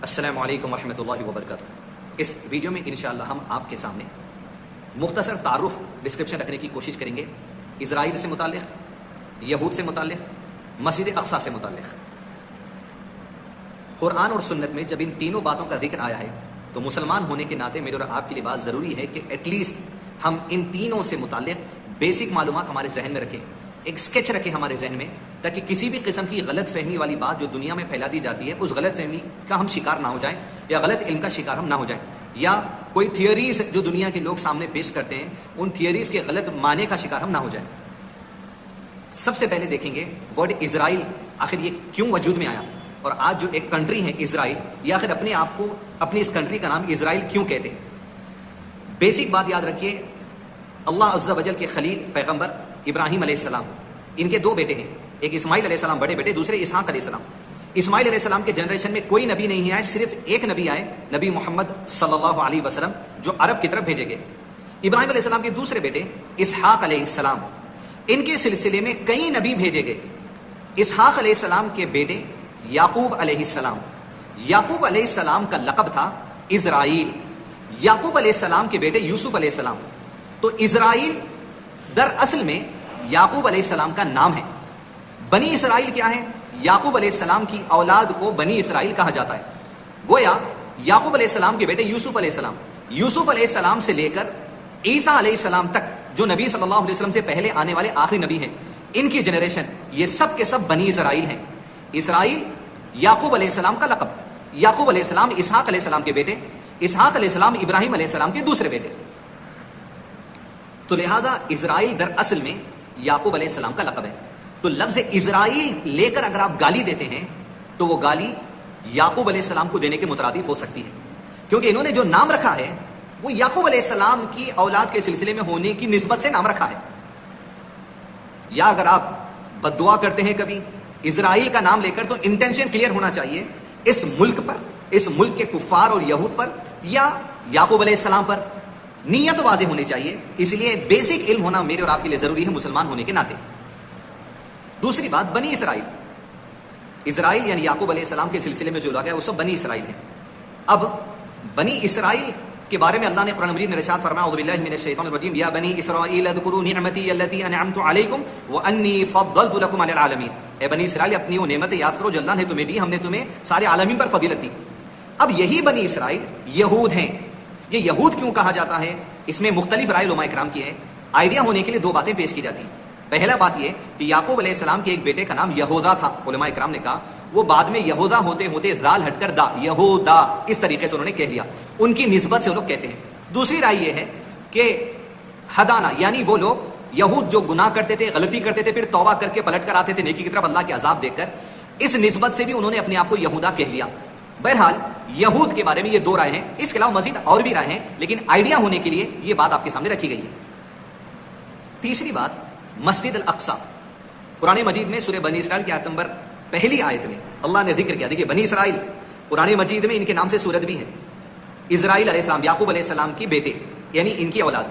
السلام علیکم ورحمۃ اللہ وبرکاتہ۔ اس ویڈیو میں انشاءاللہ ہم آپ کے سامنے مختصر تعارف ڈسکرپشن رکھنے کی کوشش کریں گے اسرائیل سے متعلق، یہود سے متعلق، مسجد اقصیٰ سے متعلق۔ قرآن اور سنت میں جب ان تینوں باتوں کا ذکر آیا ہے تو مسلمان ہونے کے ناطے میرے اور آپ کے لیے بات ضروری ہے کہ ایٹ لیسٹ ہم ان تینوں سے متعلق بیسک معلومات ہمارے ذہن میں رکھیں، ایک سکیچ رکھیں ہمارے ذہن میں، تاکہ کسی بھی قسم کی غلط فہمی والی بات جو دنیا میں پھیلا دی جاتی ہے اس غلط فہمی کا ہم شکار نہ ہو جائیں، یا غلط علم کا شکار ہم نہ ہو جائیں، یا کوئی تھیوریز جو دنیا کے لوگ سامنے پیش کرتے ہیں ان تھیوریز کے غلط معنی کا شکار ہم نہ ہو جائیں۔ سب سے پہلے دیکھیں گے ورڈ اسرائیل آخر یہ کیوں وجود میں آیا، اور آج جو ایک کنٹری ہے اسرائیل، یہ آخر اپنے آپ کو اپنی اس کنٹری کا نام اسرائیل کیوں کہتے ہیں۔ بیسک بات یاد رکھیے، اللہ عز و جل کے خلیل پیغمبر ابراہیم علیہ السلام، ان کے دو بیٹے ہیں، ایک اسماعیل علیہ السلام بڑے بیٹے، دوسرے اسحاق علیہ السلام۔ اسماعیل علیہ السلام کے جنریشن میں کوئی نبی نہیں آئے، صرف ایک نبی آئے، نبی محمد صلی اللہ علیہ وسلم، جو عرب کی طرف بھیجے گئے۔ ابراہیم علیہ السلام کے دوسرے بیٹے اسحاق علیہ السلام، ان کے سلسلے میں کئی نبی بھیجے گئے۔ اسحاق علیہ السلام کے بیٹے یعقوب علیہ السلام، یعقوب علیہ السلام کا لقب تھا اسرائیل۔ یعقوب علیہ السلام کے بیٹے یوسف علیہ السلام، تو اسرائیل در اصل میں یعقوب علیہ السلام کا نام ہے۔ بنی اسرائیل کیا ہے؟ یعقوب علیہ السلام کی اولاد کو بنی اسرائیل کہا جاتا ہے۔ گویا یعقوب علیہ السلام کے بیٹے یوسف علیہ السلام، یوسف علیہ السلام سے لے کر عیسیٰ علیہ السلام تک جو نبی صلی اللہ علیہ وسلم سے پہلے آنے والے آخری نبی ہیں، ان کی جنریشن یہ سب کے سب بنی اسرائیل ہیں۔ اسرائیل یعقوب علیہ السلام کا لقب، یعقوب علیہ السلام اسحاق علیہ السلام کے بیٹے، اسحاق علیہ السلام ابراہیم علیہ السلام کے دوسرے بیٹے، تو لہذا اسرائیل در اصل میں یعقوب علیہ السلام کا لقب ہے۔ تو لفظ اسرائیل لے کر اگر آپ گالی دیتے ہیں تو وہ گالی یعقوب علیہ السلام کو دینے کے مترادف ہو سکتی ہے، کیونکہ انہوں نے جو نام رکھا ہے وہ یعقوب علیہ السلام کی اولاد کے سلسلے میں ہونے کی نسبت سے نام رکھا ہے۔ یا اگر آپ بد دعا کرتے ہیں کبھی اسرائیل کا نام لے کر، تو انٹینشن کلیئر ہونا چاہیے اس ملک پر، اس ملک کے کفار اور یہود پر، یا یعقوب علیہ السلام پر، نیت واضح ہونی چاہیے۔ اس لیے بیسک علم ہونا میرے اور آپ کے لیے ضروری ہے مسلمان ہونے کے ناطے۔ دوسری بات، بنی اسرائیل، اسرائیل یعنی یعقوب علیہ السلام کے سلسلے میں جو لوگ ہیں وہ سب بنی اسرائیل ہیں۔ اب بنی اسرائیل کے بارے میں اللہ نے قرآن مجید میں ارشاد فرمایا، اعوذ باللہ من الشیطان الرجیم، یا بنی اسرائیل اذکروا نعمتی التی انعمت علیکم وانی فضلت لکم علی العالمین۔ اے بنی اسرائیل، اپنی وہ نعمتیں یاد کرو جو اللہ نے تمہیں دی، ہم نے تمہیں سارے عالمین پر فضیلت دی۔ اب یہی بنی اسرائیل یہود ہیں۔ یہ یہود کیوں کہا جاتا ہے، اس میں مختلف رائے علماء کرام کی ہے۔ آئیڈیا ہونے کے لیے دو باتیں پیش کی جاتی ہیں۔ پہلا بات یہ کہ یعقوب علیہ السلام کے ایک بیٹے کا نام یہوذا تھا، علماء کرام نے کہا وہ بعد میں یہوذا ہوتے ہوتے زال ہٹ کر دا، یہودا، اس طریقے سے انہوں نے کہہ دیا، ان کی نسبت سے وہ لوگ کہتے ہیں۔ دوسری رائے یہ ہے کہ ہدانا، یعنی وہ لوگ یہود جو گناہ کرتے تھے، غلطی کرتے تھے، پھر توبہ کر کے پلٹ کر آتے تھے نیکی کی طرف اللہ کے عذاب دیکھ کر، اس نسبت سے بھی انہوں نے اپنے آپ کو یہودا کہہ لیا۔ بہرحال یہود کے بارے میں یہ دو رائے ہیں، اس کے علاوہ مزید اور بھی رائے ہیں، لیکن آئیڈیا ہونے کے لیے یہ بات آپ کے سامنے رکھی گئی ہے۔ تیسری بات، مسجد الاقصیٰ، قرآن مجید میں سورہ بنی اسرائیل کی آیت نمبر پہلی آیت میں اللہ نے ذکر کیا۔ دیکھیے بنی اسرائیل قرآن مجید میں ان کے نام سے سورت بھی ہے۔ اسرائیل علیہ السلام یعقوب علیہ السلام کی بیٹے، یعنی ان کی اولاد۔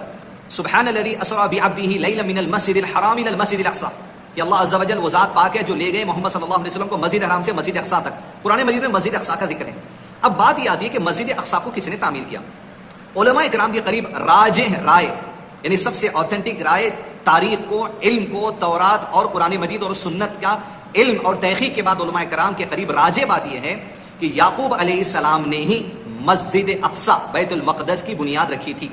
سبحان الذی اسری بعبدہ لیلا من المسجد الحرام الى المسجد الاقصیٰ، کہ اللہ عز و جل وہ ذات پاک ہے جو لے گئے محمد صلی اللہ علیہ وسلم کو مسجد حرام سے مسجد اقصیٰ تک۔ قرآن مجید میں مسجد اقصیٰ کا ذکر ہے۔ اب بات یہ آتی ہے کہ مسجد اقصیٰ کو کس نے تعمیر کیا؟ علماء کرام کے قریب راجح رائے، یعنی سب سے اوتھینٹک رائے، تاریخ کو، علم کو، تورات اور قرآن مجید اور سنت کا علم اور تحقیق کے بعد علماء کرام کے قریب راجح بات یہ ہے کہ یعقوب علیہ السلام نے ہی مسجد اقصیٰ بیت المقدس کی بنیاد رکھی تھی۔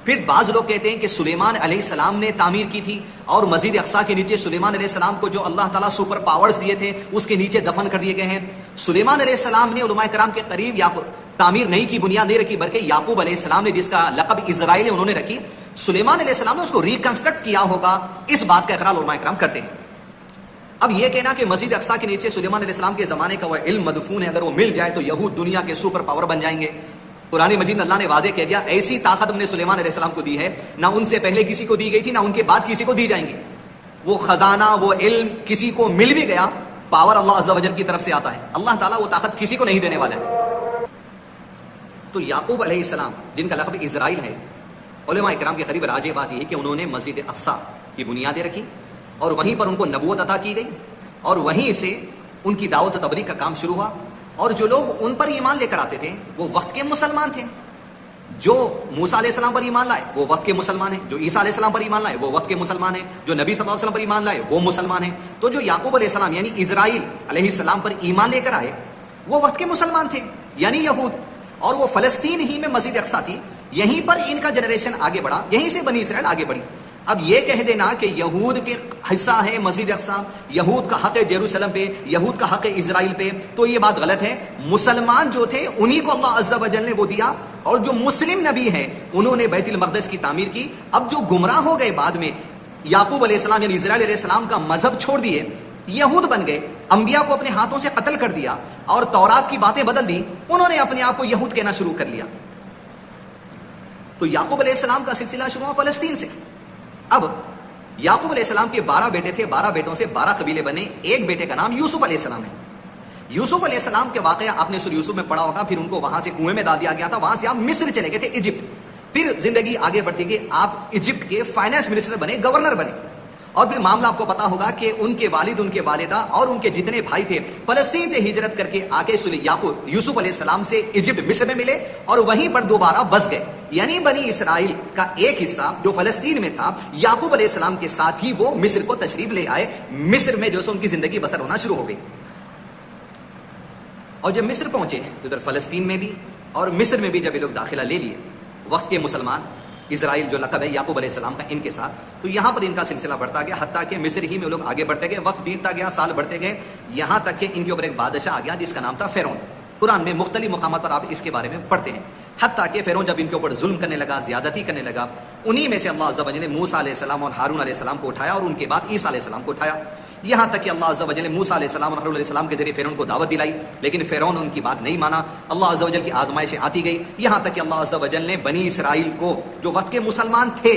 پھر بعض لوگ کہتے ہیں کہ سلیمان علیہ السلام نے تعمیر کی تھی، اور مسجد اقصیٰ کے نیچے سلیمان علیہ السلام کو جو اللہ تعالیٰ سپر پاورز دیے تھے اس کے نیچے دفن کر دیے گئے ہیں۔ سلیمان علیہ السلام نے علماء کرام کے قریب تعمیر نہیں کی، بنیاد نہیں رکھی، بلکہ یعقوب علیہ السلام نے جس کا لقب اسرائیل ہے انہوں نے رکھی۔ سلیمان علیہ السلام نے اس کو ریکنسٹرکٹ کیا ہوگا، اس بات کا اقرار علماء کرام کرتے ہیں۔ اب یہ کہنا کہ مسجد اقصیٰ کے نیچے سلیمان علیہ السلام کے زمانے کا وہ علم مدفون ہے، اگر وہ مل جائے تو یہود دنیا کے سپر پاور بن جائیں گے۔ قرآن مجید میں اللہ نے واضح کہہ دیا، ایسی طاقت ہم نے سلیمان علیہ السلام کو دی ہے، نہ ان سے پہلے کسی کو دی گئی تھی، نہ ان کے بعد کسی کو دی جائیں گی۔ وہ خزانہ، وہ علم کسی کو مل بھی گیا، پاور اللہ عز و جل کی طرف سے آتا ہے، اللہ تعالیٰ وہ طاقت کسی کو نہیں دینے والا ہے۔ تو یعقوب علیہ السلام جن کا لقب اسرائیل ہے، علماء کرام کے قریب راجح بات یہ ہے کہ انہوں نے مسجد اقصیٰ کی بنیادیں رکھی، اور وہیں پر ان کو نبوت عطا کی گئی، اور وہیں سے ان کی دعوت و تبلیغ کا کام شروع ہوا، اور جو لوگ ان پر ایمان لے کر آتے تھے وہ وقت کے مسلمان تھے. جو موسیٰ علیہ السلام پر ایمان لائے وہ وقت کے مسلمان ہیں, جو عیسیٰ علیہ السلام پر ایمان لائے وہ وقت کے مسلمان ہیں, جو نبی صلی اللہ علیہ وسلم پر ایمان لائے وہ مسلمان ہیں. تو جو یعقوب علیہ السلام یعنی اسرائیل علیہ السلام پر ایمان لے کر آئے وہ وقت کے مسلمان تھے یعنی یہود, اور وہ فلسطین ہی میں مسجد اقصیٰ تھی, یہیں پر ان کا جنریشن آگے بڑھا, یہیں سے بنی اسرائیل آگے بڑھی. اب یہ کہہ دینا کہ یہود کے حصہ ہے مسجد اقصیٰ, یہود کا حق ہے یروشلم پہ, یہود کا حق ہے اسرائیل پہ, تو یہ بات غلط ہے. مسلمان جو تھے انہی کو اللہ عز و جل نے وہ دیا, اور جو مسلم نبی ہیں انہوں نے بیت المقدس کی تعمیر کی. اب جو گمراہ ہو گئے بعد میں یعقوب علیہ السلام یعنی اسرائیل علیہ السلام کا مذہب چھوڑ دیے, یہود بن گئے, انبیاء کو اپنے ہاتھوں سے قتل کر دیا اور تورات کی باتیں بدل دی, انہوں نے اپنے آپ کو یہود کہنا شروع کر لیا. تو یعقوب علیہ السلام کا سلسلہ شروع ہوا فلسطین سے. اب یعقوب علیہ السلام کے 12 بیٹے تھے, 12 بیٹوں سے 12 قبیلے بنے. ایک بیٹے کا نام یوسف علیہ السلام ہے. یوسف علیہ السلام کے واقعہ آپ نے سورہ یوسف میں پڑھا ہوگا. پھر ان کو وہاں سے کنویں میں ڈال دیا گیا تھا, وہاں سے آپ مصر چلے گئے تھے, ایجپٹ. پھر زندگی آگے بڑھتی گئی, آپ ایجپٹ کے فائنانس منسٹر بنے, گورنر بنے. اور پھر معاملہ آپ کو پتا ہوگا کہ ان کے والد, ان کے والدہ اور ان کے جتنے بھائی تھے فلسطین سے ہجرت کر کے آ کے یعقوب یوسف علیہ السلام سے ایجپٹ مصر میں ملے اور وہیں پر دوبارہ بس گئے. یعنی بنی اسرائیل کا ایک حصہ جو فلسطین میں تھا یعقوب علیہ السلام کے ساتھ ہی وہ مصر کو تشریف لے آئے. مصر میں جو سو ان کی زندگی بسر ہونا شروع ہو گئی. اور جب مصر پہنچے تو ادھر فلسطین میں بھی اور مصر میں بھی جب یہ لوگ داخلہ لے لیے, وقت کے مسلمان اسرائیل جو لقب ہے یعقوب علیہ السلام کا ان کے ساتھ, تو یہاں پر ان کا سلسلہ بڑھتا گیا, حتیٰ کہ مصر ہی میں لوگ آگے بڑھتے گئے, وقت بیتتا گیا, سال بڑھتے گئے, یہاں تک کہ ان کے اوپر ایک بادشاہ آ گیا جس کا نام تھا فرعون. قرآن میں مختلف مقامات پر آپ اس کے بارے میں پڑھتے ہیں. حتیٰ کہ فرعون جب ان کے اوپر ظلم کرنے لگا, زیادتی کرنے لگا, انہی میں سے اللہ عز و جل نے موسیٰ علیہ السلام اور ہارون علیہ السلام کو اٹھایا اور ان کے بعد عیسیٰ علیہ السلام کو اٹھایا. یہاں تک کہ اللہ عز و جل نے موسیٰ علیہ السلام اور ہارون علیہ السلام کے ذریعے فرعون کو دعوت دلائی, لیکن فرعون ان کی بات نہیں مانا. اللہ عز و جل کی آزمائشیں آتی گئی, یہاں تک کہ اللہ عز و جل نے بنی اسرائیل کو جو وقت کے مسلمان تھے,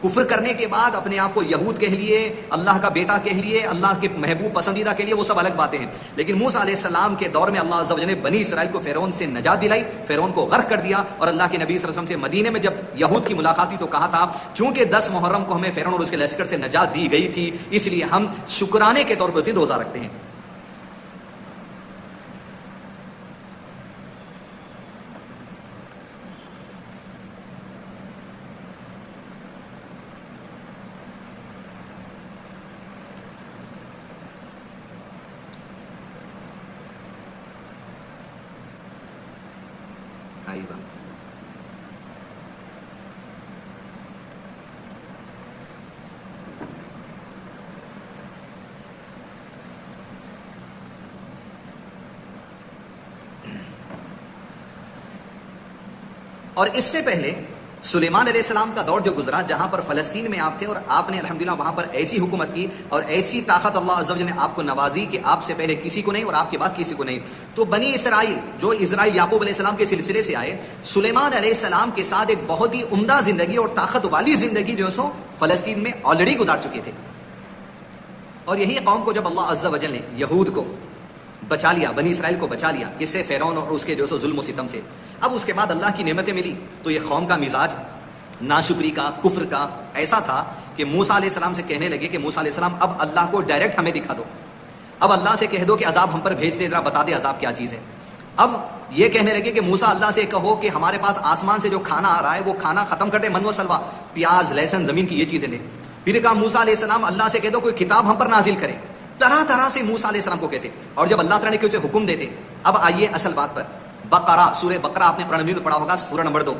کفر کرنے کے بعد اپنے آپ کو یہود کہہ لیے, اللہ کا بیٹا کہہ لیے, اللہ کے محبوب پسندیدہ کہہ لیے, وہ سب الگ باتیں ہیں. لیکن موسیٰ علیہ السلام کے دور میں اللہ عز و جل نے بنی اسرائیل کو فرعون سے نجات دلائی, فرعون کو غرق کر دیا. اور اللہ کے نبی صلی اللہ علیہ وسلم سے مدینے میں جب یہود کی ملاقات ہوئی تو کہا تھا چونکہ 10 محرم کو ہمیں فرعون اور اس کے لشکر سے نجات دی گئی تھی, اس لیے ہم شکرانے کے طور پر روزہ رکھتے ہیں. اور اس سے پہلے سلیمان علیہ السلام کا دور جو گزرا, جہاں پر فلسطین میں آپ تھے اور آپ نے الحمدللہ وہاں پر ایسی حکومت کی اور ایسی طاقت اللہ عز و جل نے آپ کو نوازی کہ آپ سے پہلے کسی کو نہیں اور آپ کے بعد کسی کو نہیں. تو بنی اسرائیل جو اسرائیل یعقوب علیہ السلام کے سلسلے سے آئے, سلیمان علیہ السلام کے ساتھ ایک بہت ہی عمدہ زندگی اور طاقت والی زندگی جو سو فلسطین میں آلریڈی گزار چکے تھے. اور یہی قوم کو جب اللہ عز و جل نے یہود کو بچا لیا, بنی اسرائیل کو بچا لیا, کس سے؟ فرعون اور اس کے جو سو ظلم و ستم سے. اب اس کے بعد اللہ کی نعمتیں ملی تو یہ قوم کا مزاج ناشکری کا, کفر کا ایسا تھا کہ موسیٰ علیہ السلام سے کہنے لگے کہ موسیٰ علیہ السلام اب اللہ کو ڈائریکٹ ہمیں دکھا دو, اب اللہ سے کہہ دو کہ عذاب ہم پر بھیج دے, ذرا بتا دے عذاب کیا چیز ہے. اب یہ کہنے لگے کہ موسیٰ اللہ سے کہو کہ ہمارے پاس آسمان سے جو کھانا آ رہا ہے وہ کھانا ختم کر دے, من و سلوا, پیاز, لہسن, زمین کی یہ چیزیں دے. پھر کہا موسیٰ علیہ السلام اللہ سے کہہ دو کوئی کتاب ہم پر نازل کرے. طرح طرح سے موسیٰ علیہ السلام کو کہتے, اور جب اللہ تعالیٰ نے اسے حکم دیتے. اب آئیے اصل بات پر. بقرہ, سورہ بقرہ آپ نے قرآن میں پڑھا ہوگا, سورہ نمبر 2.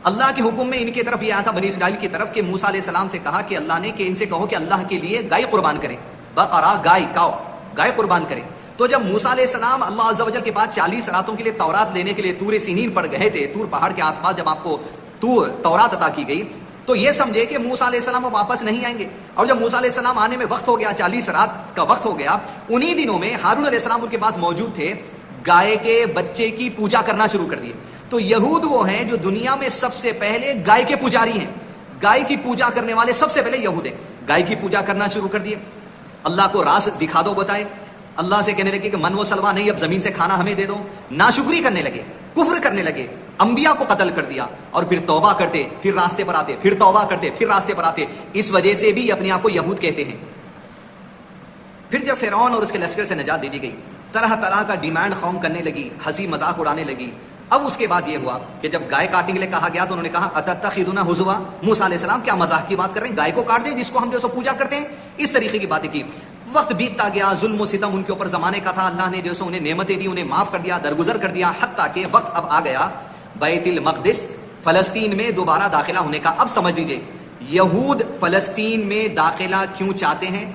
اللہ کے حکم میں ان کی طرف یہ آیا تھا, بنی اسرائیل کی طرف, کہ موسیٰ علیہ السلام سے کہا کہ اللہ نے کہ ان سے کہو کہ اللہ کے لیے گائے قربان کریں. بقرہ, گائے, کاؤ, گائے قربان کریں. تو جب موسیٰ علیہ السلام اللہ عز و جل کے پاس 40 راتوں کے لیے تورات لینے کے لیے طور سینین پر گئے تھے, طور پہاڑ کے آس پاس جب آپ کو تورات عطا کی گئی تو یہ سمجھے کہ موسیٰ علیہ السلام واپس نہیں آئیں گے. اور جب موسیٰ علیہ السلام آنے میں وقت ہو گیا, 40 رات کا وقت ہو گیا, انہی دنوں میں ہارون علیہ السلام ان کے پاس موجود تھے, گائے کے بچے کی پوجا کرنا شروع کر دیے. تو یہود وہ ہیں جو دنیا میں سب سے پہلے گائے کے پجاری ہیں, گائے کی پوجا کرنے والے سب سے پہلے یہود ہیں. گائے کی پوجا کرنا شروع کر دیے, اللہ کو راز دکھا دو بتائے, اللہ سے کہنے لگے کہ من و سلوا نہیں, اب زمین سے کھانا ہمیں دے دو. ناشکری کرنے لگے, کفر کرنے لگے, انبیاء کو قتل کر دیا, اور پھر توبہ کرتے, پھر راستے پر آتے, پھر توبہ کرتے, پھر راستے پر آتے. اس وجہ سے بھی اپنے آپ کو یہود کہتے ہیں. پھر جب فرعون اور اس کے لشکر سے نجات دے دی گئی طرح طرح کا ڈیمانڈ قوم کرنے لگی، ہنسی مذاق اڑانے لگی. اب اس کے بعد یہ ہوا کہ جب گائے کاٹنے کے لیے کہا گیا تو انہوں نے کہا اتتخذون ہزوا، موسیٰ علیہ السلام کیا مذاق کی بات کر رہے ہیں، گائے کو کاٹ دیں جس کو ہم جو سو پوجا کرتے ہیں. اس طریقے کی باتیں کی. وقت بیتتا گیا، ظلم و ستم ان کے اوپر زمانے کا تھا، اللہ نے جو سو انہیں نعمتیں دی، انہیں معاف کر دیا، درگزر کر دیا، حتیٰ کہ وقت اب آ گیا بیت المقدس فلسطین میں دوبارہ داخلہ ہونے کا. اب سمجھ لیجئے یہود فلسطین میں داخلہ کیوں چاہتے ہیں؟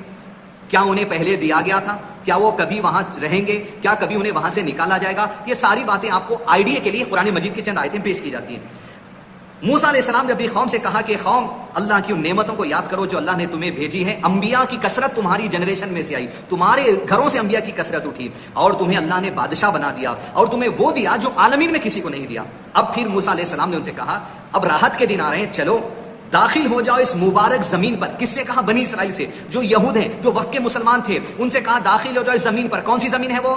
کیا انہیں پہلے دیا گیا تھا؟ کیا وہ کبھی وہاں رہیں گے؟ کیا کبھی انہیں وہاں سے نکالا جائے گا؟ یہ ساری باتیں آپ کو آئیڈیا کے لیے قرآن مجید کی چند آیتیں پیش کی جاتی ہیں. موسیٰ علیہ السلام نے اپنی قوم سے کہا کہ قوم اللہ کی ان نعمتوں کو یاد کرو جو اللہ نے تمہیں بھیجی ہے. انبیاء کی کثرت تمہاری جنریشن میں سے آئی، تمہارے گھروں سے انبیاء کی کثرت اٹھی، اور تمہیں اللہ نے بادشاہ بنا دیا، اور تمہیں وہ دیا جو عالمین میں کسی کو نہیں دیا. اب پھر موسیٰ علیہ السلام نے ان سے کہا اب راحت کے دن آ رہے ہیں، چلو داخل ہو جاؤ اس مبارک زمین پر. کس سے کہا؟ بنی اسرائیل سے، جو یہود ہیں، جو وقت کے مسلمان تھے، ان سے کہا داخل ہو جاؤ اس زمین پر. کون سی زمین ہے وہ؟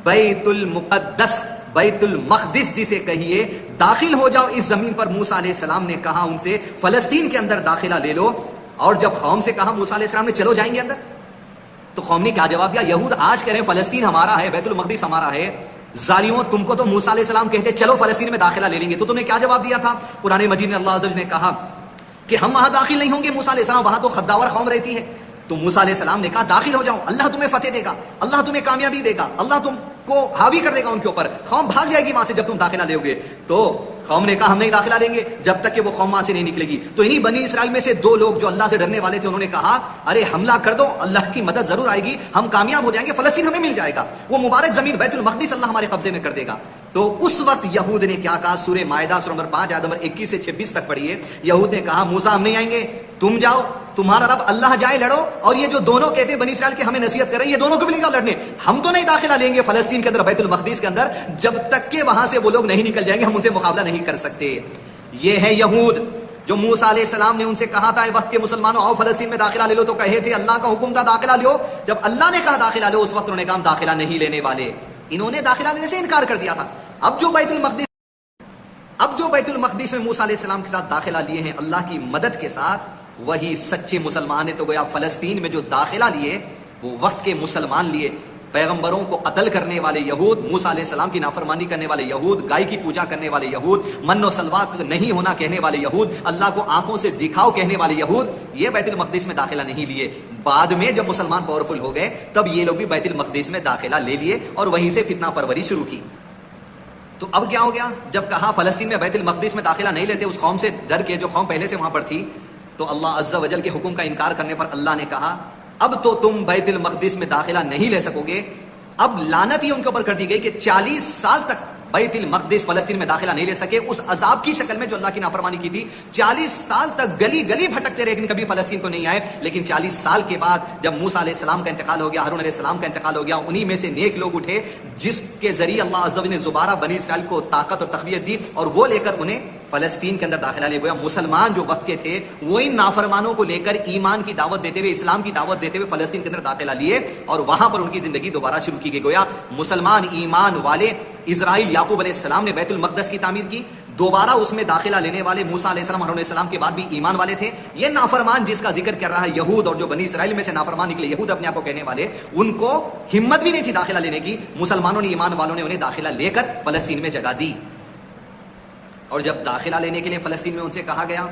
بیت المقدس، بیت المقدس جسے کہیے. داخل ہو جاؤ اس زمین پر. موسیٰ علیہ السلام نے کہا ان سے فلسطین کے اندر داخلہ لے لو. اور جب قوم سے کہا موسیٰ علیہ السلام نے چلو جائیں گے اندر، تو قوم نے کیا جواب دیا؟ یہود آج کہہ رہے ہیں فلسطین ہمارا ہے، بیت المقدس ہمارا ہے. ظالموں، تم کو تو موسیٰ علیہ السلام کہتے چلو فلسطین میں داخلہ لے لیں گے، تو تم نے کیا جواب دیا تھا؟ قرآن مجید میں اللہ عز و جل نے کہا کہ ہم وہاں داخل نہیں ہوں گے موسیٰ علیہ السلام، وہاں تو خداور قوم رہتی ہے. تو موسیٰ علیہ السلام نے کہا داخل ہو جاؤ، اللہ تمہیں فتح دے گا، اللہ تمہیں کامیابی دے گا، اللہ تم کو حاوی کر دے گا ان کے اوپر. قوم بھاگ جائے گی وہاں سے جب تم داخلہ لے گے. تو قوم نے کہا ہم نہیں داخلہ لیں گے جب تک کہ وہ قوم وہاں سے نہیں نکلے گی. تو انہی بنی اسرائیل میں سے دو لوگ جو اللہ سے ڈرنے والے تھے، انہوں نے کہا ارے حملہ کر دو، اللہ کی مدد ضرور آئے گی، ہم کامیاب ہو جائیں گے، فلسطین ہمیں مل جائے گا، وہ مبارک زمین بیت المقدس اللہ ہمارے قبضے میں کر دے گا. تو اس وقت یہود نے کیا کہا؟ سورہ مائدہ سورہ نمبر 5 آیت نمبر 21 سے 26 تک پڑھیے. یہود نے کہا موسیٰ ہم نہیں آئیں گے، تم جاؤ، تمہارا رب اللہ جائے لڑو. اور یہ جو دونوں کہتے ہیں بنی اسرائیل کے ہمیں نصیحت کر رہے ہیں، یہ دونوں کو ملے گا لڑنے. ہم تو نہیں داخلہ لیں گے فلسطین کے اندر، بیت المقدس کے اندر، جب تک کہ وہاں سے وہ لوگ نہیں نکل جائیں گے، ہم ان سے مقابلہ نہیں کر سکتے. یہ ہے یہود جو موسیٰ علیہ السلام نے ان سے کہا تھا وقت کے مسلمانوں آؤ فلسطین میں داخلہ لے لو، تو کہے تھے اللہ کا حکم تھا داخلہ لو. جب اللہ نے کہا داخلہ لو، اس وقت انہوں نے کہا ہم داخلہ نہیں لینے والے. انہوں نے داخلہ لینے سے انکار کر دیا تھا. اب جو بیت المقدس میں موسیٰ علیہ السلام کے ساتھ داخلہ لیے ہیں اللہ کی مدد کے ساتھ، وہی سچے مسلمان ہیں. تو گویا فلسطین میں جو داخلہ لیے وہ وقت کے مسلمان لیے. پیغمبروں کو قتل کرنے والے یہود، موسیٰ علیہ السلام کی نافرمانی کرنے والے یہود، گائے کی پوجا کرنے والے یہود، من و سلوا نہیں ہونا کہنے والے یہود، اللہ کو آنکھوں سے دکھاؤ کہنے والے یہود، یہ بیت المقدس میں داخلہ نہیں لیے. بعد میں جب مسلمان پاورفل ہو گئے تب یہ لوگ بھی بیت المقدس میں داخلہ لے لیے اور وہیں سے فتنہ پروری شروع کی. تو اب کیا ہو گیا؟ جب کہا فلسطین میں بیت المقدس میں داخلہ نہیں لیتے، اس قوم سے ڈر کے جو قوم پہلے سے وہاں پر تھی، تو اللہ عز و جل کے حکم کا انکار کرنے پر اللہ نے کہا اب تو تم بیت المقدس میں داخلہ نہیں لے سکو گے. اب لعنت ہی ان کے اوپر کر دی گئی کہ 40 سال تک بیت المقدس فلسطین میں داخلہ نہیں لے سکے، اس عذاب کی شکل میں جو اللہ کی نافرمانی کی تھی. 40 سال تک گلی گلی بھٹکتے رہے لیکن کبھی فلسطین کو نہیں آئے. لیکن 40 سال کے بعد جب موسیٰ علیہ السلام کا انتقال ہو گیا، ہارون علیہ السلام کا انتقال ہو گیا، انہی میں سے نیک لوگ اٹھے جس کے ذریعے اللہ عز و جل نے دوبارہ بنی اسرائیل کو طاقت اور تقویت دی، اور وہ لے کر انہیں فلسطین کے اندر داخلہ لے گیا. مسلمان جو وقت کے تھے وہ ان نافرمانوں کو لے کر ایمان کی دعوت دیتے ہوئے، اسلام کی دعوت دیتے ہوئے فلسطین کے اندر داخلہ لیے، اور وہاں پر ان کی زندگی دوبارہ شروع کی گئی. گویا مسلمان ایمان والے اسرائیل یعقوب علیہ السلام نے بیت المقدس کی تعمیر کی، دوبارہ اس میں داخلہ لینے والے موسیٰ علیہ السلام ہارون علیہ السلام کے بعد بھی ایمان والے تھے. یہ نافرمان جس کا ذکر کر رہا ہے یہود، اور جو بنی اسرائیل میں سے نافرمان نکلے یہود اپنے آپ کو کہنے والے، ان کو ہمت بھی نہیں تھی داخلہ لینے کی. مسلمانوں نے، ایمان والوں نے انہیں داخلہ لے کر فلسطین میں جگہ دی. اور جب داخلہ لینے کے لیے فلسطین میں ان سے کہا گیا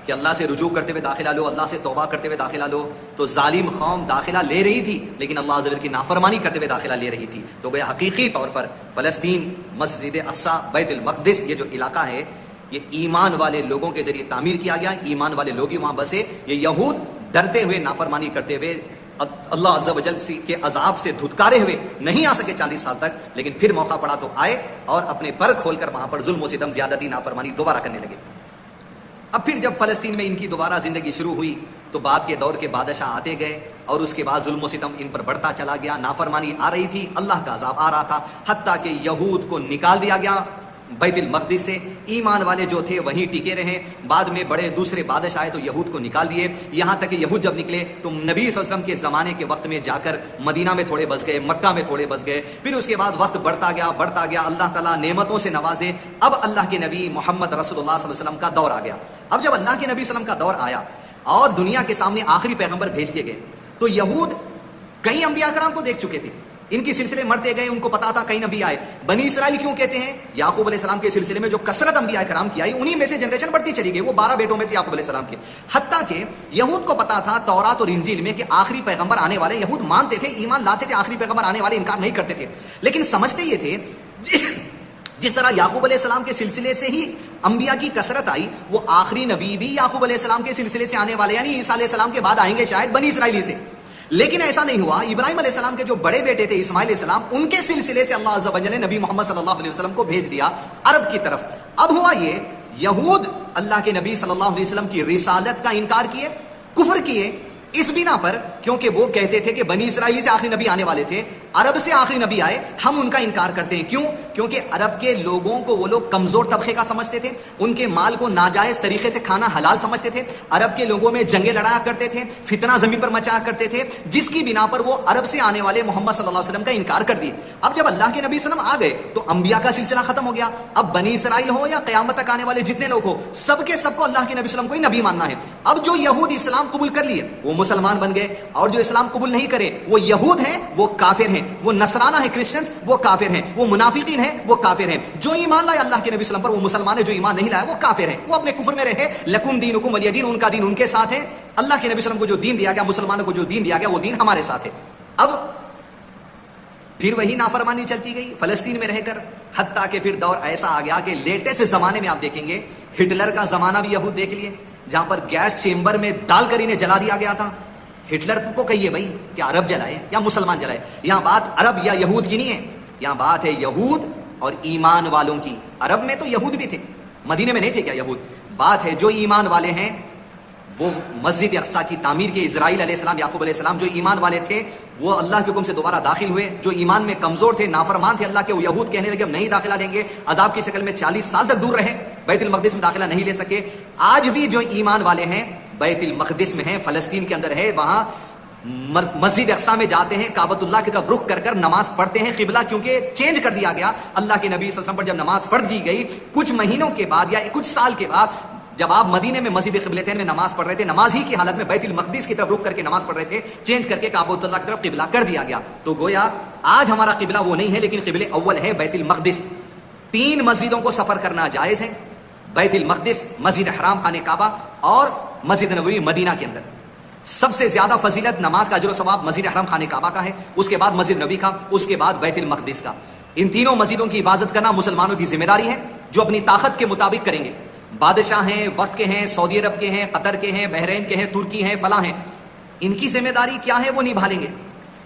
کہ اللہ سے رجوع کرتے ہوئے داخلہ لو، اللہ سے توبہ کرتے ہوئے داخلہ لو، تو ظالم قوم داخلہ لے رہی تھی لیکن اللہ عز و جل کی نافرمانی کرتے ہوئے داخلہ لے رہی تھی. تو گویا حقیقی طور پر فلسطین، مسجد اقصی، بیت المقدس، یہ جو علاقہ ہے یہ ایمان والے لوگوں کے ذریعے تعمیر کیا گیا. ایمان والے لوگ ہی وہاں بسے. یہ یہود ڈرتے ہوئے، نافرمانی کرتے ہوئے، اللہ عز و جل کے عذاب سے دھتکارے ہوئے نہیں آ سکے 40 سال تک، لیکن پھر موقع پڑا تو آئے اور اپنے پر کھول کر وہاں پر ظلم و ستم، زیادتی، نافرمانی دوبارہ کرنے لگے. اب پھر جب فلسطین میں ان کی دوبارہ زندگی شروع ہوئی تو بعد کے دور کے بادشاہ آتے گئے اور اس کے بعد ظلم و ستم ان پر بڑھتا چلا گیا. نافرمانی آ رہی تھی، اللہ کا عذاب آ رہا تھا، حتیٰ کہ یہود کو نکال دیا گیا بیت المقدس سے. ایمان والے جو تھے وہیں ٹکے رہے. بعد میں بڑے دوسرے بادشاہ آئے تو یہود کو نکال دیے. یہاں تک کہ یہود جب نکلے تو نبی صلی اللہ علیہ وسلم کے زمانے کے وقت میں جا کر مدینہ میں تھوڑے بس گئے، مکہ میں تھوڑے بس گئے. پھر اس کے بعد وقت بڑھتا گیا، اللہ تعالیٰ نعمتوں سے نوازے. اب اللہ کے نبی محمد رسول اللہ صلی اللہ علیہ وسلم کا دور آ گیا. اب جب اللہ کے نبی صلی اللہ علیہ وسلم کا دور آیا اور دنیا کے سامنے آخری پیغمبر بھیج دیے گئے، تو یہود کئی انبیاء کرام کو دیکھ چکے تھے، ان کی سلسلے مرتے گئے, ان کو پتا تھا کئی نبی آئے. بنی اسرائیل کیوں کہتے ہیں؟ یعقوب علیہ السلام کے سلسلے میں جو کثرت انبیاء کرام کی آئی, انہی میں سے جنریشن بڑھتی چلی گئی. وہ 12 بیٹوں میں سے یعقوب علیہ السلام کے. حتیٰ کہ یہود کو پتا تھا تورات اور انجیل میں کہ آخری پیغمبر آنے والے, یہود مانتے تھے, ایمان لاتے تھے, آخری پیغمبر آنے والے, انکار نہیں کرتے تھے, لیکن سمجھتے یہ تھے جس طرح یعقوب علیہ السلام کے سلسلے سے ہی انبیاء کی کثرت آئی, وہ آخری نبی بھی یعقوب علیہ السلام کے سلسلے سے آنے والے, یعنی عیسیٰ علیہ السلام کے بعد آئیں گے شاید بنی اسرائیلی سے. لیکن ایسا نہیں ہوا. ابراہیم علیہ السلام کے جو بڑے بیٹے تھے اسماعیل علیہ السلام, ان کے سلسلے سے اللہ عز و جل نے نبی محمد صلی اللہ علیہ وسلم کو بھیج دیا عرب کی طرف. اب ہوا یہ, یہود اللہ کے نبی صلی اللہ علیہ وسلم کی رسالت کا انکار کیے, کفر کیے, اس بنا پر کیونکہ وہ کہتے تھے کہ بنی اسرائیلی سے آخری نبی آنے والے تھے, عرب سے آخری نبی آئے, ہم ان کا انکار کرتے ہیں. کیوں؟ کیونکہ عرب کے لوگوں کو وہ لوگ کمزور طبقے کا سمجھتے تھے, ان کے مال کو ناجائز طریقے سے کھانا حلال سمجھتے تھے, عرب کے لوگوں میں جنگیں لڑایا کرتے تھے, فتنہ زمین پر مچایا کرتے تھے, جس کی بنا پر وہ عرب سے آنے والے محمد صلی اللہ علیہ وسلم کا انکار کر دیے. اب جب اللہ کے نبی صلی اللہ علیہ وسلم آ گئے تو انبیاء کا سلسلہ ختم ہو گیا. اب بنی اسرائیل ہو یا قیامت تک آنے والے جتنے لوگ ہو, سب کے سب کو اللہ کے نبی صلی اللہ علیہ وسلم کو ہی نبی ماننا ہے. اب جو یہود اسلام قبول کر لیے وہ مسلمان بن گئے, اور جو اسلام قبول نہیں کرے وہ یہود ہیں, وہ کافر ہیں, وہ نصرانہ ہیں, کرسچنز وہ کافر ہیں, وہ منافقین ہیں, وہ کافر ہیں. جو ایمان لائے اللہ کے نبی صلی اللہ علیہ وسلم پر وہ مسلمان ہے, جو ایمان نہیں لائے وہ کافر ہیں, وہ اپنے کفر میں رہے. لکم دینکم ولی دین, ان کا دین ان کے ساتھ ہے. اللہ کے نبی صلی اللہ علیہ وسلم کو جو دین دیا گیا, مسلمانوں کو جو دین دیا گیا, وہ دین ہمارے ساتھ ہے. اب پھر وہی نافرمانی چلتی گئی فلسطین میں رہ کر, حتیٰ کہ پھر دور ایسا آ گیا کہ لیٹسٹ زمانے میں آپ دیکھیں گے, ہٹلر کا زمانہ بھی یہود دیکھ لیے, جہاں پر گیس چیمبر میں ڈال کر انہیں جلا دیا گیا تھا. ہٹلر کو کہیے بھائی کہ عرب جلائے یا مسلمان جلائے, یہاں بات عرب یا یہود کی نہیں ہے, یہاں بات ہے یہود اور ایمان والوں کی. عرب میں تو یہود بھی تھے, مدینے میں نہیں تھے کیا یہود؟ بات ہے جو ایمان والے ہیں وہ مسجد اقصیٰ کی تعمیر کے, اسرائیل علیہ السلام, یعقوب علیہ السلام جو ایمان والے تھے وہ اللہ کے حکم سے دوبارہ داخل ہوئے. جو ایمان میں کمزور تھے, نافرمان تھے اللہ کے, وہ یہود کہنے لگے ہم نہیں داخلہ لیں گے, عذاب کی شکل میں 40 سال تک دور رہے, بیت المقدس میں داخلہ نہیں لے سکے. آج بھی جو ایمان والے ہیں بیت المقدس میں ہیں, فلسطین کے اندر ہے, وہاں مسجد اقصیٰ میں جاتے ہیں, کعبۃ اللہ کی طرف رخ کر کر نماز پڑھتے ہیں. قبلہ کیونکہ چینج کر دیا گیا, اللہ کے نبی صلی اللہ علیہ وسلم پر جب نماز فرض کی گئی کچھ مہینوں کے بعد یا کچھ سال کے بعد, جب آپ مدینے میں مسجد قبلتین میں نماز پڑھ رہے تھے, نماز ہی کی حالت میں بیت المقدس کی طرف رخ کر کے نماز پڑھ رہے تھے, چینج کر کے کعبۃ اللہ کی طرف قبلہ کر دیا گیا. تو گویا آج ہمارا قبلہ وہ نہیں ہے, لیکن قبلہ اول ہے بیت المقدس. 3 مسجدوں کو سفر کرنا جائز ہے, بیت المقدس, مسجد حرام خانہ کعبہ اور مسجد نبوی مدینہ کے اندر. سب سے زیادہ فضیلت نماز کا اجر و ثواب مسجد حرام خانہ کعبہ کا ہے, اس کے بعد مسجد نبی کا, اس کے بعد بیت المقدس کا. ان تینوں مسجدوں کی حفاظت کرنا مسلمانوں کی ذمہ داری ہے, جو اپنی طاقت کے مطابق کریں گے. بادشاہ ہیں, وقت کے ہیں, سعودی عرب کے ہیں, قطر کے ہیں, بحرین کے ہیں, ترکی ہیں, فلاں ہیں, ان کی ذمہ داری کیا ہے وہ نبھا لیں گے.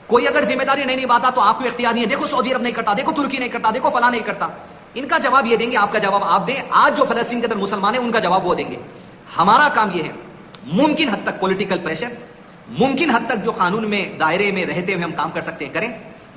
کوئی اگر ذمہ داری نہیں نبھاتا تو آپ کو اختیار نہیں ہے, دیکھو سعودی عرب نہیں کرتا, دیکھو ترکی نہیں کرتا, دیکھو فلاں نہیں کرتا. ان کا جواب یہ دیں گے, آپ کا جواب آپ دیں. آج جو فلسطین کے اندر مسلمان ہیں ان کا جواب وہ دیں گے. ہمارا کام یہ ہے ممکن حد تک پولیٹیکل پریشر, ممکن حد تک جو قانون میں دائرے میں رہتے ہوئے ہم کام کر سکتے ہیں کریں,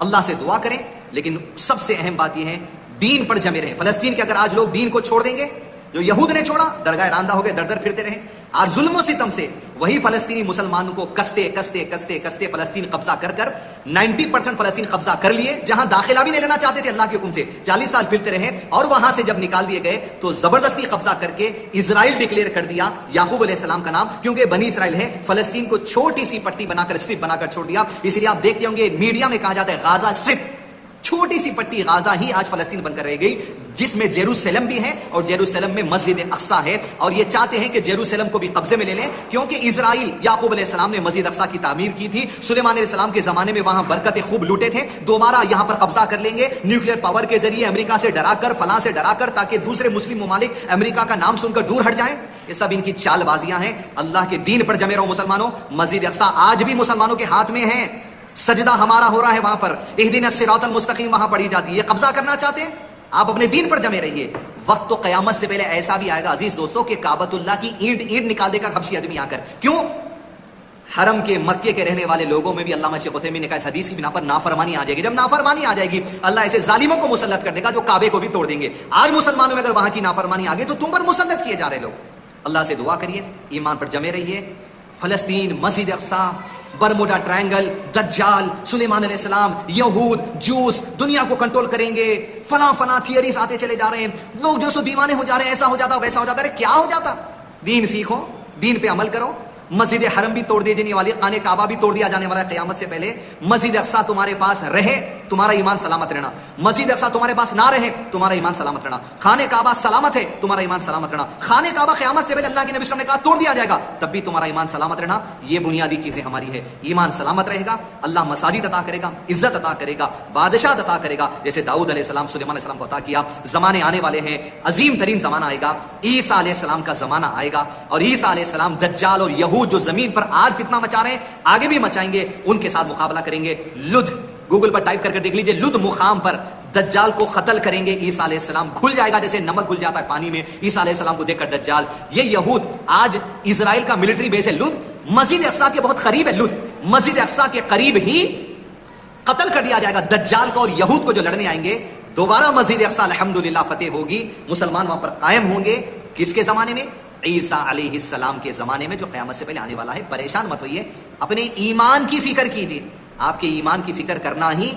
اللہ سے دعا کریں, لیکن سب سے اہم بات یہ ہے دین پر جمے رہیں. فلسطین کے اگر آج لوگ دین کو چھوڑ دیں گے, جو یہود نے چھوڑا, درگاہ راندہ ہو گئے, در در پھرتے رہے, اور ظلم و ستم سے وہی فلسطینی مسلمانوں کو کستے کستے کستے کستے فلسطین قبضہ کر کر 90% فلسطین قبضہ کر لیے, جہاں داخلہ بھی نہیں لینا چاہتے تھے اللہ کے حکم سے, 40 سال پھرتے رہے, اور وہاں سے جب نکال دیے گئے تو زبردستی قبضہ کر کے اسرائیل ڈکلیئر کر دیا, یعقوب علیہ السلام کا نام, کیونکہ بنی اسرائیل ہے. فلسطین کو چھوٹی سی پٹی بنا کر, اسٹرپ بنا کر چھوڑ دیا. اس لیے آپ دیکھتے ہوں گے میڈیا میں کہا جاتا ہے غازہ اسٹرپ, چھوٹی سی پٹی غازہ ہی آج فلسطین بن کر رہ گئی, جس میں جیروسلم بھی ہے, اور جیروسلم میں مسجد اقصیٰ ہے. اور یہ چاہتے ہیں کہ جیروسلم کو بھی قبضے میں لے لیں, کیونکہ اسرائیل, یعقوب علیہ السلام نے مسجد اقصیٰ کی تعمیر کی تھی, سلیمان علیہ السلام کے زمانے میں وہاں برکتیں خوب لوٹے تھے, دوبارہ یہاں پر قبضہ کر لیں گے نیوکلیر پاور کے ذریعے, امریکہ سے ڈرا کر, فلاں سے ڈرا کر, تاکہ دوسرے مسلم ممالک امریکہ کا نام سن کر دور ہٹ جائیں. یہ سب ان کی چال بازیاں ہیں. اللہ کے دین پر جمے رہو مسلمانوں. مسجد اقصیٰ آج بھی مسلمانوں کے ہاتھ میں ہے, سجدہ ہمارا ہو رہا ہے وہاں پر, اہدنا الصراط المستقیم وہاں پڑھی جاتی ہے. یہ قبضہ کرنا چاہتے ہیں, آپ اپنے دین پر جمے رہیے. وقت تو قیامت سے پہلے ایسا بھی آئے گا عزیز دوستوں کہ کعبۃ اللہ کی اینٹ اینٹ نکال دے گا حبشی آدمی آ کر. کیوں؟ حرم کے, مکے کے رہنے والے لوگوں میں بھی علامہ شیخ عثیمین نے کہا اس حدیث کی بنا پر نافرمانی آ جائے گی. جب نافرمانی آ جائے گی اللہ ایسے ظالموں کو مسلط کر دے گا جو کعبے کو بھی توڑ دیں گے. آج مسلمانوں میں اگر وہاں کی نافرمانی آ گئی تو تم پر مسلط کیے جا رہے لوگ. اللہ سے دعا کریے, ایمان پر جمے رہیے. فلسطین, مسجد اقصیٰ, برموڈا ٹرائنگل, دجال, سلیمان علیہ السلام, یہود, جوس دنیا کو کنٹرول کریں گے, فلاں فلاں تھیوریز آتے چلے جا رہے ہیں. لوگ جو سو دیوانے ہو جا رہے ہیں, ایسا ہو جاتا, ویسا ہو جاتا. ارے کیا ہو جاتا؟ دین سیکھو, دین پہ عمل کرو, مسجد حرم بھی توڑ دی جانے والی, خانہ کعبہ بھی توڑ دیا جانے والا ہے قیامت سے پہلے. مسجد اقصیٰ تمہارے پاس رہے تمہارا ایمان سلامت رہنا, مسجد اقصیٰ تمہارے پاس نہ رہے تمہارا ایمان سلامت رہنا. خانہ کعبہ سلامت ہے تمہارا ایمان سلامت رہنا. خانہ کعبہ قیامت سے پہلے اللہ کے نبی صلی اللہ علیہ وسلم نے کہا توڑ دیا جائے گا, تب بھی تمہارا ایمان سلامت رہنا. یہ بنیادی چیزیں ہماری ہے. ایمان سلامت رہے گا, اللہ مساجد عطا کرے گا, عزت عطا کرے گا, بادشاہ عطا کرے گا, جیسے داؤد علیہ السلام سلیمان علیہ السلام کو عطا کیا. زمانے آنے والے ہیں, عظیم ترین زمانہ آئے گا, عیسیٰ علیہ السلام کا زمانہ آئے گا, اور عیسیٰ علیہ السلام دجال اور یہود جو زمین پر آج فتنہ مچا رہے ہیں آگے بھی مچائیں گے, ان کے ساتھ مقابلہ کریں گے. لدھ گوگل پر ٹائپ کر کے دیکھ لیجئے, لدھ مقام پر دجال کو قتل کریں گے. عیسیٰ علیہ السلام گھل جائے گا جیسے نمک گھل جاتا ہے پانی میں, عیسیٰ علیہ السلام کو دیکھ کر دجال. یہ یہود, آج اسرائیل کا ملٹری بیس ہے لدھ, مسجد اقصیٰ کے بہت قریب ہے لدھ, مسجد اقصیٰ کے قریب ہی قتل کر دیا جائے گا دجال کو. اور یہود کو جو لڑنے آئیں گے, دوبارہ مسجد اقصیٰ الحمدللہ فتح ہوگی, مسلمان وہاں پر قائم ہوں گے. کس کے زمانے میں؟ عیسیٰ علیہ السلام کے زمانے میں, جو قیامت سے پہلے آنے والا ہے. پریشان مت ہوئیے, اپنے ایمان کی فکر کیجیے. آپ کے ایمان کی فکر کرنا ہی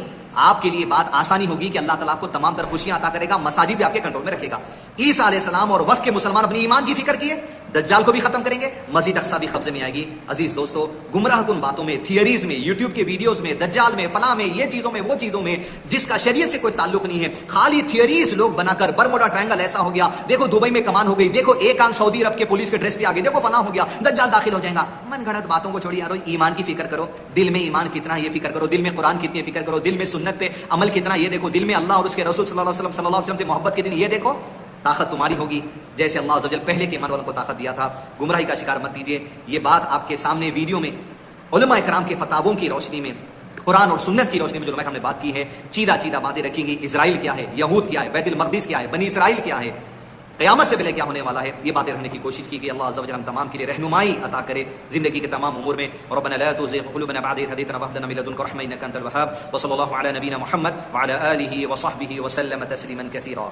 آپ کے لیے بات آسانی ہوگی کہ اللہ تعالیٰ آپ کو تمام تر خوشیاں عطا کرے گا, مساجد بھی آپ کے کنٹرول میں رکھے گا. عیسیٰ علیہ السلام اور وقت کے مسلمان اپنی ایمان کی فکر کیے, دجال کو بھی ختم کریں گے, مسجد اقصیٰ بھی قبضے میں آئے گی. عزیز دوستو, گمراہ کن باتوں میں, تھیوریز میں, یوٹیوب کے ویڈیوز میں, دجال میں, فلاں میں, یہ چیزوں میں, وہ چیزوں میں, جس کا شریعت سے کوئی تعلق نہیں ہے, خالی تھیوریز لوگ بنا کر, برموڈا ٹرائنگل ایسا ہو گیا, دیکھو دبئی میں کمان ہو گئی, دیکھو ایک آنکھ سعودی عرب کے پولیس کے ڈریس پہ آ گئی, دیکھو فلاں ہو گیا, دجال داخل ہو جائے گا. من گھڑت باتوں کو چھوڑیے یارو, ایمان کی فکر کرو. دل میں ایمان کتنا ہے یہ فکر کرو, دل میں قرآن کتنی ہے فکر کرو, دل میں سنت پہ عمل کتنا یہ دیکھو, دل میں اللہ اور اس کے رسول صلی اللہ علیہ وسلم سے محبت کتنی یہ دیکھو. طاقت تمہاری ہوگی جیسے اللہ عز و جل پہلے کے ایمان والوں کو طاقت دیا تھا. گمراہی کا شکار مت دیجیے. یہ بات آپ کے سامنے ویڈیو میں علماء کرام کے فتاووں کی روشنی میں, قرآن اور سنت کی روشنی میں جو علماء کرام نے بات کی ہے, چیدہ چیدہ باتیں رکھی گئی. اسرائیل کیا ہے, یہود کیا ہے, بیت المقدس کیا ہے, بنی اسرائیل کیا ہے, قیامت سے پہلے کیا ہونے والا ہے, یہ باتیں رہنے کی کوشش کی گئی. اللہ عز و جل ہم تمام کے لیے رہنمائی عطا کرے زندگی کے تمام امور میں. ربنا لا تزغ قلوبنا بعد إذ هديتنا وهب لنا من لدنك رحمة إنك أنت الوهاب. وصلى الله على نبينا محمد وعلى آله وصحبه وسلم تسليما كثيرا.